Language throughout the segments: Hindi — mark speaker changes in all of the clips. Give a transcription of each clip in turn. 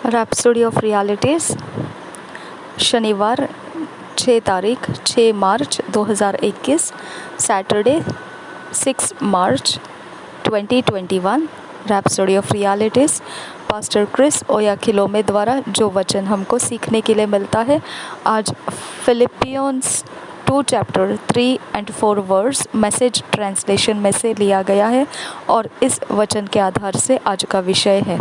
Speaker 1: रैप्सोडी ऑफ रियलिटीज़, शनिवार 6 मार्च 2021, Saturday 6 March 2021। Rhapsody of Realities pastor Chris Oyakhilome द्वारा जो वचन हमको सीखने के लिए मिलता है, आज फिलिपियंस 2 चैप्टर 3 और 4 वर्स मैसेज ट्रांसलेशन में से लिया गया है और इस वचन के आधार से आज का विषय है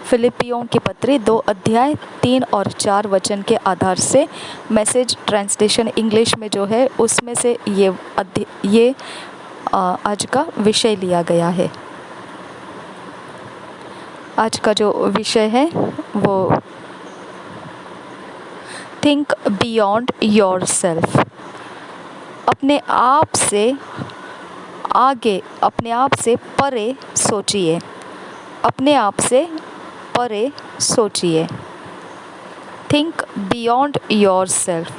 Speaker 1: फिलिपियों की पत्री 2 अध्याय 3 और 4 वचन के आधार से मैसेज ट्रांसलेशन इंग्लिश में जो है उसमें से ये आज का विषय लिया गया है। आज का जो विषय है वो थिंक बियॉन्ड योरसेल्फ। अपने आप से आगे, अपने आप से परे सोचिए। अपने आप से परे सोचिए। Think beyond yourself.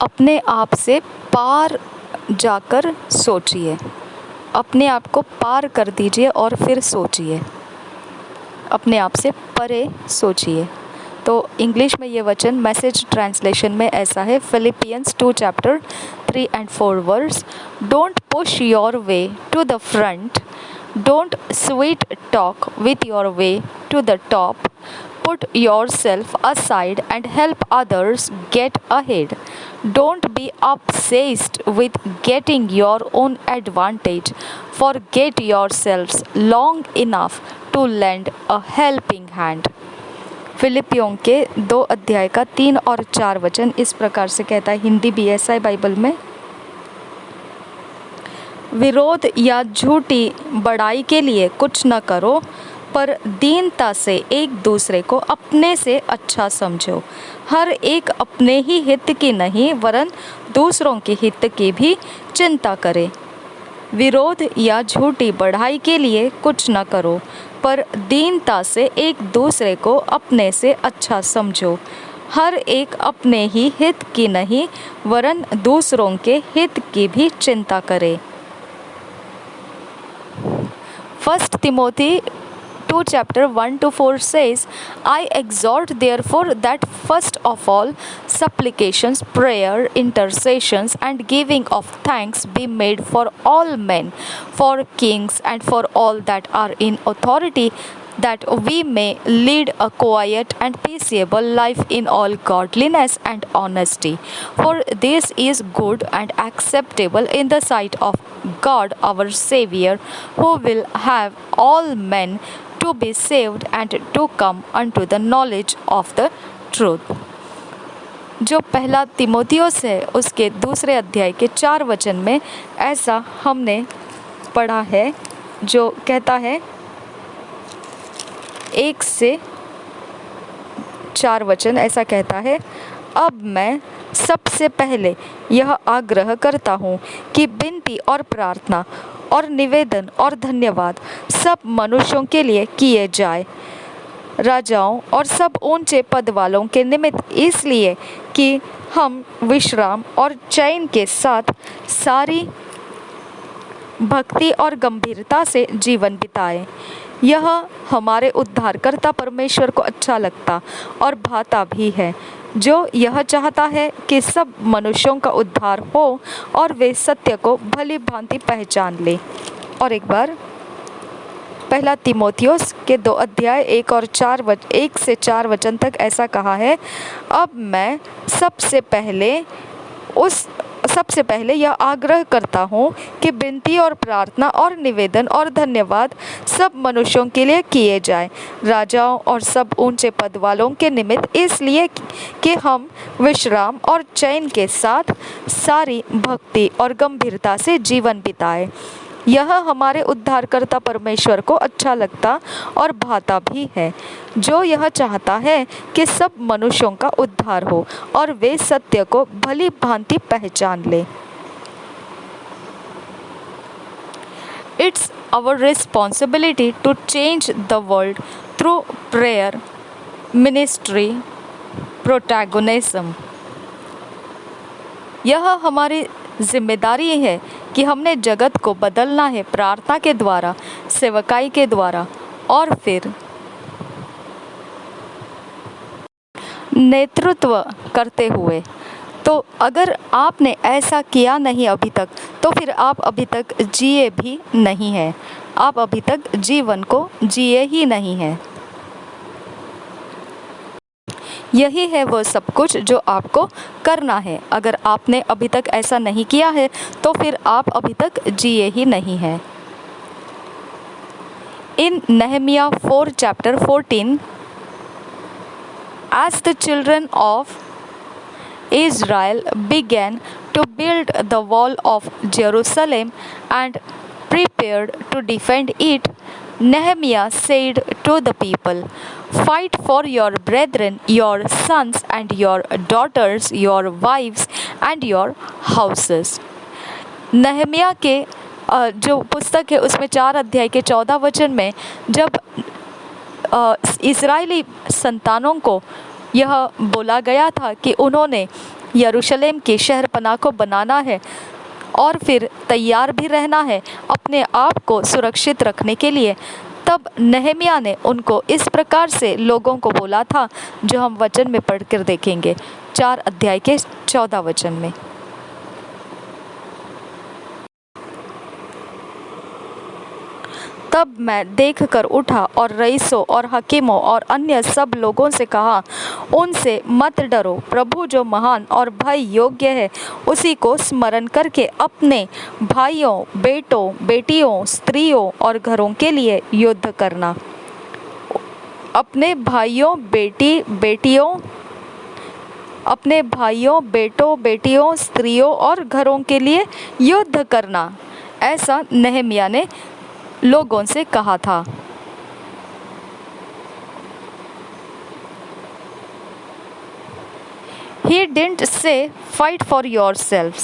Speaker 1: अपने आप से पार जाकर सोचिए। अपने आप को पार कर दीजिए और फिर सोचिए। अपने आप से परे सोचिए। तो इंग्लिश में ये वचन मैसेज ट्रांसलेशन में ऐसा है, फिलिपियंस 2 चैप्टर 3 और 4 verse. Don't push your way to the front, don't sweet talk with your way to the top, put yourself aside and help others get ahead. Don't be obsessed with getting your own advantage. Forget yourselves long enough to lend a helping hand. फिलिपियों के 2 अध्याय का 3 और 4 वचन इस प्रकार से कहता है, हिंदी BSI बाइबल में। विरोध या झूठी बड़ाई के लिए कुछ न करो, पर दीनता से एक दूसरे को अपने से अच्छा समझो। हर एक अपने ही हित की नहीं वरन दूसरों के हित की भी चिंता करे। विरोध या झूठी बढ़ाई के लिए कुछ न करो, पर दीनता से एक दूसरे को अपने से अच्छा समझो। हर एक अपने ही हित की नहीं वरन दूसरों के हित की भी चिंता करे। 1 Timothy 2 chapter 1 to 4 says, I exhort therefore that first of all supplications, prayer, intercessions and giving of thanks be made for all men, for kings and for all that are in authority, that we may lead a quiet and peaceable life in all godliness and honesty. For this is good and acceptable in the sight of God our Savior, who will have all men to be saved and to come unto the knowledge of the truth. जो पहला तीमुथियुस है उसके 2 अध्याय के 4 वचन में ऐसा हमने पढ़ा है, जो कहता है 1 से 4 वचन ऐसा कहता है, अब मैं सबसे पहले यह आग्रह करता हूँ कि विनती और प्रार्थना और निवेदन और धन्यवाद सब मनुष्यों के लिए किए जाए, राजाओं और सब ऊंचे पद वालों के निमित्त, इसलिए कि हम विश्राम और चैन के साथ सारी भक्ति और गंभीरता से जीवन बिताएं। यह हमारे उद्धारकर्ता परमेश्वर को अच्छा लगता और भाता भी है, जो यह चाहता है कि सब मनुष्यों का उद्धार हो और वे सत्य को भली भांति पहचान ले। और एक बार 1 तीमुथियुस के 2 अध्याय 1 से 4 वचन तक ऐसा कहा है, अब मैं सबसे पहले यह आग्रह करता हूँ कि विनती और प्रार्थना और निवेदन और धन्यवाद सब मनुष्यों के लिए किए जाए, राजाओं और सब ऊंचे पद वालों के निमित्त, इसलिए कि हम विश्राम और चैन के साथ सारी भक्ति और गंभीरता से जीवन बिताएं। यह हमारे उद्धारकर्ता परमेश्वर को अच्छा लगता और भाता भी है, जो यह चाहता है कि सब मनुष्यों का उद्धार हो और वे सत्य को भली भांति पहचान ले। It's our responsibility to change the world through prayer, ministry, protagonism. यह हमारी जिम्मेदारी है कि हमने जगत को बदलना है प्रार्थना के द्वारा, सेवकाई के द्वारा और फिर नेतृत्व करते हुए। तो अगर आपने ऐसा किया नहीं अभी तक, तो फिर आप अभी तक जिए भी नहीं हैं, आप अभी तक जीवन को जिए ही नहीं हैं। यही है वो सब कुछ जो आपको करना है। अगर आपने अभी तक ऐसा नहीं किया है, तो फिर आप अभी तक जिए ही नहीं हैं। In Nehemiah 4 chapter 14, as the children of Israel began to build the wall of Jerusalem and prepared to defend it, Nehemiah said to the people, "Fight for your brethren, your sons and your daughters, your wives and your houses." Nehemiah के जो पुस्तक है उसमें 4 अध्याय के 14 वचन में जब इस्राएली संतानों को यह बोला गया था कि उन्होंने यरूशलेम की शहरपनाह को बनाना है और फिर तैयार भी रहना है अपने आप को सुरक्षित रखने के लिए, तब नहमिया ने उनको इस प्रकार से लोगों को बोला था, जो हम वचन में पढ़कर देखेंगे 4 अध्याय के 14 वचन में। तब मैं देख कर उठा और रईसों और हकीमों और अन्य सब लोगों से कहा, उनसे मत डरो, प्रभु जो महान और भय योग्य है उसी को स्मरण करके अपने भाइयों, बेटों, बेटियों, स्त्रियों और घरों के लिए युद्ध करना। अपने भाइयों, बेटों, बेटियों, स्त्रियों और घरों के लिए युद्ध करना, ऐसा नहमिया ने लोगों से कहा था। He didn't say fight for yourselves.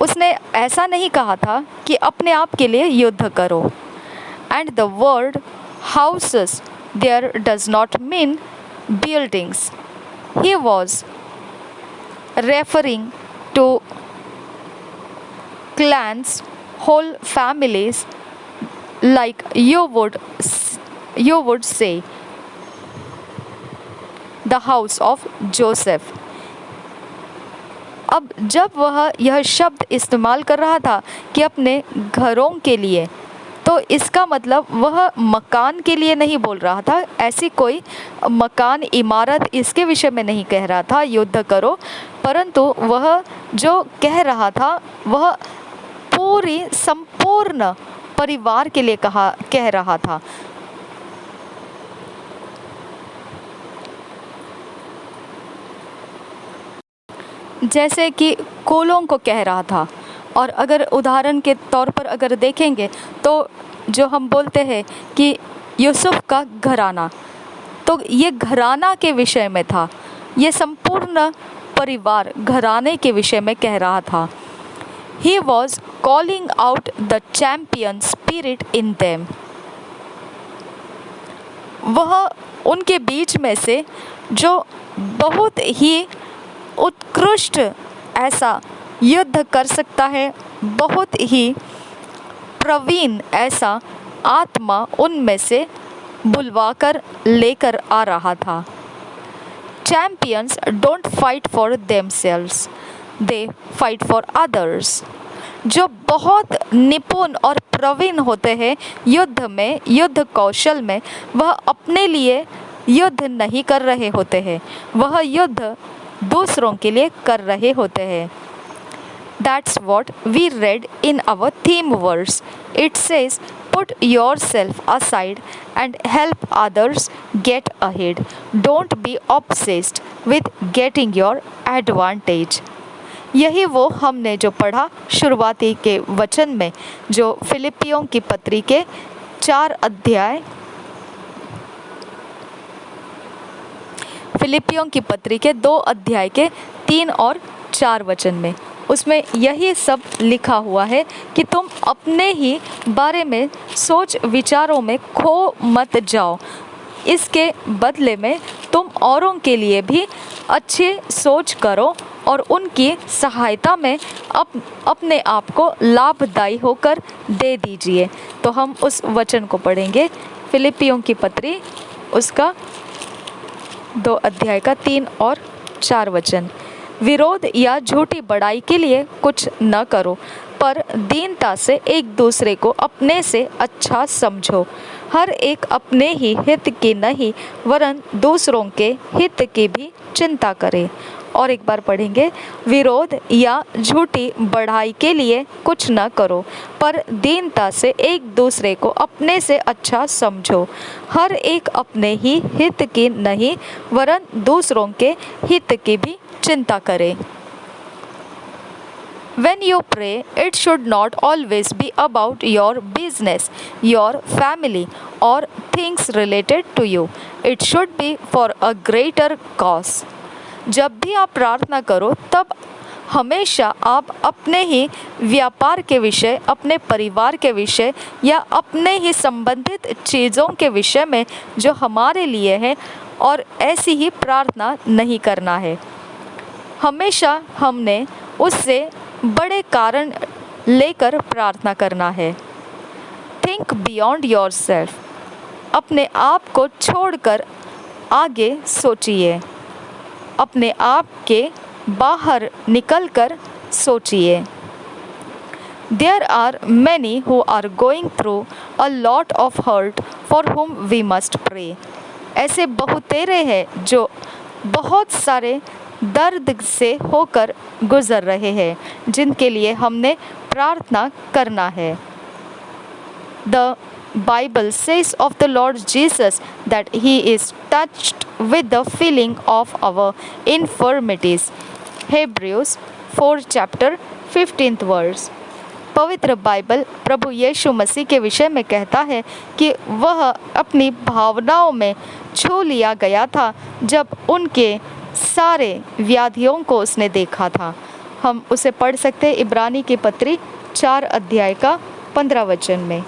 Speaker 1: उसने ऐसा नहीं कहा था कि अपने आप के लिए युद्ध करो। And the word houses there does not mean buildings. He was referring to clans, whole families, like you would say the house of Joseph. अब जब वह यह शब्द इस्तेमाल कर रहा था कि अपने घरों के लिए, तो इसका मतलब वह मकान के लिए नहीं बोल रहा था, ऐसी कोई मकान, इमारत इसके विषय में नहीं कह रहा था युद्ध करो, परंतु वह जो कह रहा था वह पूरी संपूर्ण परिवार के लिए कह रहा था। जैसे कि कुलों को कह रहा था। और अगर उदाहरण के तौर पर अगर देखेंगे तो जो हम बोलते हैं कि यूसुफ का घराना, तो ये घराना के विषय में था, ये संपूर्ण परिवार घराने के विषय में कह रहा था। He was calling out the champion spirit in them. वह उनके बीच में से जो बहुत ही उत्कृष्ट ऐसा युद्ध कर सकता है, बहुत ही प्रवीण ऐसा आत्मा उनमें से बुलवाकर लेकर आ रहा था। Champions don't fight for themselves. They fight for others. जो बहुत निपुण और प्रवीण होते हैं युद्ध में, युद्ध कौशल में, वह अपने लिए युद्ध नहीं कर रहे होते हैं, वह युद्ध दूसरों के लिए कर रहे होते हैं। That's what we read in our theme verse. It says, put yourself aside and help others get ahead. Don't be obsessed with getting your advantage. यही वो हमने जो पढ़ा शुरुआती के वचन में, जो फिलिपियों की पत्री के 4 अध्याय, फिलिपियों की पत्री के 2 अध्याय के 3 और 4 वचन में, उसमें यही सब लिखा हुआ है कि तुम अपने ही बारे में सोच विचारों में खो मत जाओ, इसके बदले में तुम औरों के लिए भी अच्छी सोच करो और उनकी सहायता में अपने आप को लाभदायी होकर दे दीजिए। तो हम उस वचन को पढ़ेंगे, फिलिपियों की पत्री उसका 2 अध्याय का 3 और 4 वचन। विरोध या झूठी बड़ाई के लिए कुछ न करो, पर दीनता से एक दूसरे को अपने से अच्छा समझो। हर एक अपने ही हित की नहीं वरन दूसरों के हित की भी चिंता करे। और एक बार पढ़ेंगे, विरोध या झूठी बढ़ाई के लिए कुछ न करो, पर दीनता से एक दूसरे को अपने से अच्छा समझो। हर एक अपने ही हित की नहीं वरन दूसरों के हित की भी चिंता करे। When you pray, it should not always be about your business, your family, or things related to you. It should be for a greater cause. जब भी आप प्रार्थना करो तब हमेशा आप अपने ही व्यापार के विषय, अपने परिवार के विषय या अपने ही संबंधित चीज़ों के विषय में जो हमारे लिए है, और ऐसी ही प्रार्थना नहीं करना है। हमेशा हमने उससे बड़े कारण लेकर प्रार्थना करना है। थिंक बियॉन्ड योर सेल्फ, अपने आप को छोड़कर आगे सोचिए, अपने आप के बाहर निकलकर सोचिए। There are many who are going through a lot of hurt for whom we must pray. ऐसे बहुतेरे हैं जो बहुत सारे दर्द से होकर गुजर रहे हैं, जिनके लिए हमने प्रार्थना करना है। The Bible says of the Lord Jesus that he is touched with the feeling of our infirmities. Hebrews 4 chapter 15th verse. पवित्र बाइबल प्रभु यीशु मसीह के विषय में कहता है कि वह अपनी भावनाओं में छू लिया गया था जब उनके सारे व्याधियों को उसने देखा था। हम उसे पढ़ सकते हैं इब्रानी की पत्री 4 अध्याय का 15 वचन में।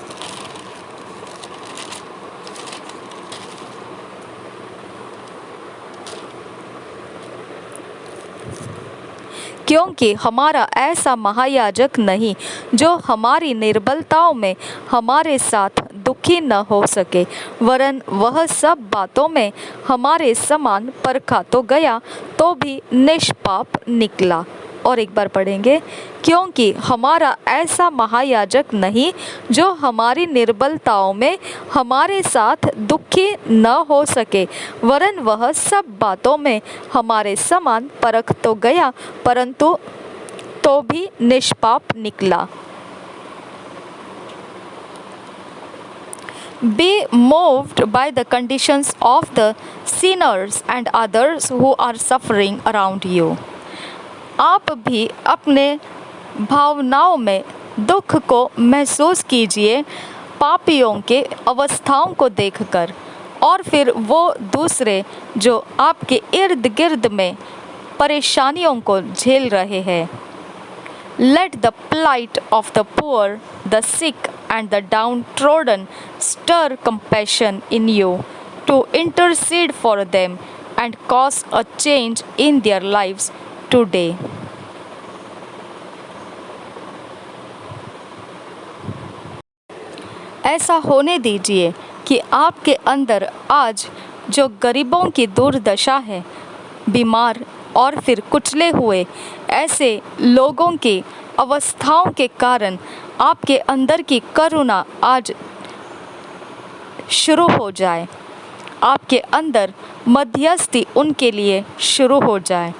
Speaker 1: क्योंकि हमारा ऐसा महायाजक नहीं जो हमारी निर्बलताओं में हमारे साथ दुखी न हो सके, वरन वह सब बातों में हमारे समान परखा तो गया तो भी निष्पाप निकला। और एक बार पढ़ेंगे, क्योंकि हमारा ऐसा महायाजक नहीं जो हमारी निर्बलताओं में हमारे साथ दुखी न हो सके, वरन वह सब बातों में हमारे समान परख तो गया परंतु तो भी निष्पाप निकला। Be moved by the conditions of the sinners and others who are suffering around you. आप भी अपने भावनाओं में दुख को महसूस कीजिए पापियों के अवस्थाओं को देखकर, और फिर वो दूसरे जो आपके इर्द गिर्द में परेशानियों को झेल रहे हैं। Let the plight of the poor, the sick and the downtrodden stir compassion in you to intercede for them and cause a change in their lives today. ऐसा होने दीजिए कि आपके अंदर आज जो गरीबों की दुर्दशा है, बीमार और फिर कुचले हुए ऐसे लोगों की अवस्थाओं के कारण आपके अंदर की करुणा आज शुरू हो जाए, आपके अंदर मध्यस्थी उनके लिए शुरू हो जाए,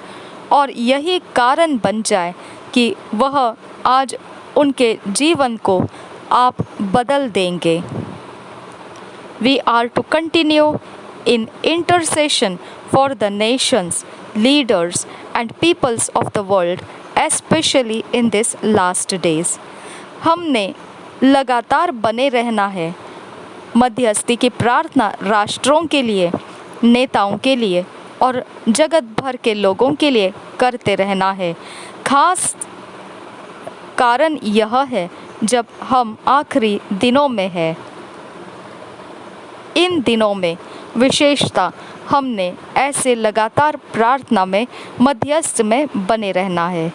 Speaker 1: और यही कारण बन जाए कि वह आज उनके जीवन को आप बदल देंगे। We are to continue in intercession for the nations, leaders and peoples of the world, especially in this last days. हमने लगातार बने रहना है, मध्यस्थी की प्रार्थना राष्ट्रों के लिए, नेताओं के लिए और जगत भर के लोगों के लिए करते रहना है। खास कारण यह है जब हम आखिरी दिनों में हैं। इन दिनों में विशेषता हमने ऐसे लगातार प्रार्थना में मध्यस्थ में बने रहना है।